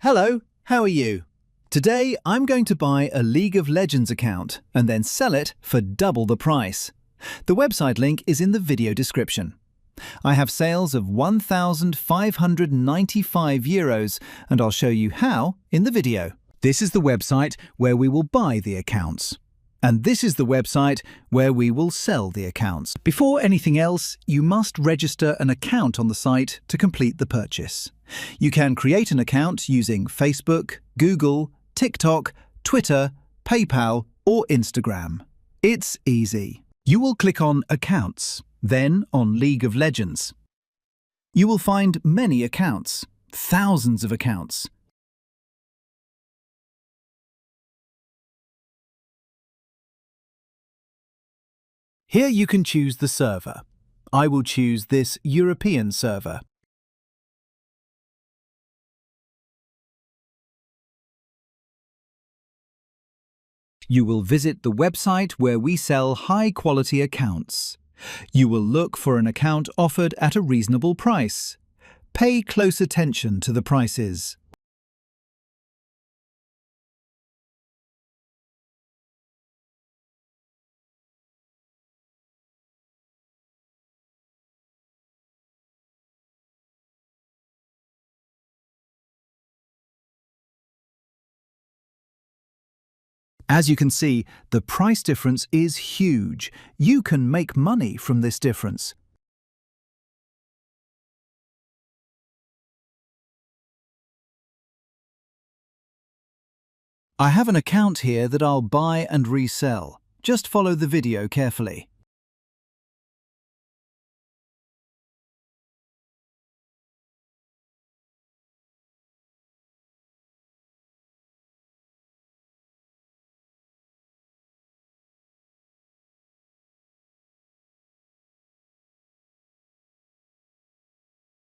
Hello, how are you? Today I'm going to buy a League of Legends account and then sell it for double the price. The website link is in the video description. I have sales of €1,595 and I'll show you how in the video. This is the website where we will buy the accounts. And this is the website where we will sell the accounts. Before anything else, you must register an account on the site to complete the purchase. You can create an account using Facebook, Google, TikTok, Twitter, PayPal, or Instagram. It's easy. You will click on Accounts, then on League of Legends. You will find many accounts, thousands of accounts. Here you can choose the server. I will choose this European server. You will visit the website where we sell high-quality accounts. You will look for an account offered at a reasonable price. Pay close attention to the prices. As you can see, the price difference is huge. You can make money from this difference. I have an account here that I'll buy and resell. Just follow the video carefully.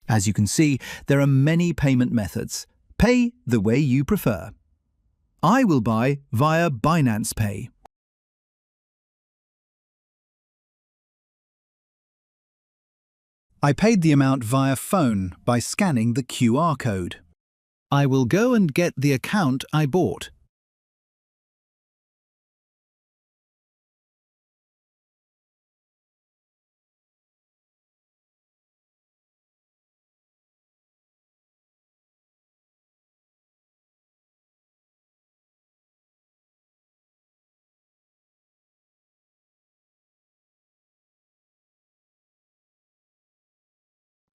As you can see, there are many payment methods. Pay the way you prefer. I will buy via Binance Pay. I paid the amount via phone by scanning the QR code. I will go and get the account I bought.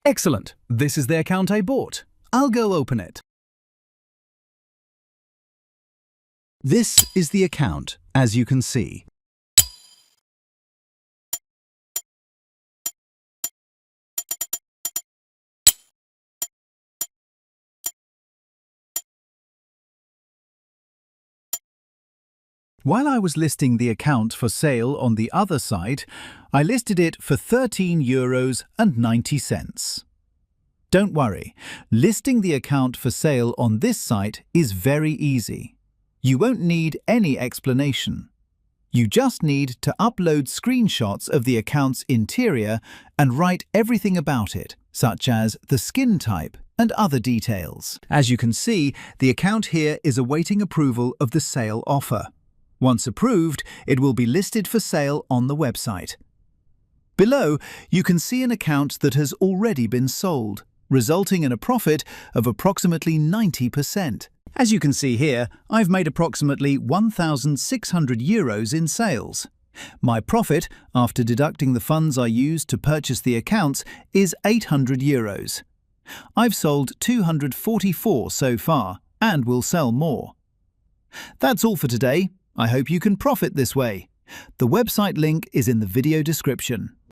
Excellent! This is the account I bought. I'll go open it. This is the account, as you can see. While I was listing the account for sale on the other site, I listed it for €13.90. Don't worry, listing the account for sale on this site is very easy. You won't need any explanation. You just need to upload screenshots of the account's interior and write everything about it, such as the skin type and other details. As you can see, the account here is awaiting approval of the sale offer. Once approved, it will be listed for sale on the website. Below, you can see an account that has already been sold, resulting in a profit of approximately 90%. As you can see here, I've made approximately €1,600 in sales. My profit, after deducting the funds I used to purchase the accounts, is €800. I've sold 244 so far, and will sell more. That's all for today. I hope you can profit this way. The website link is in the video description.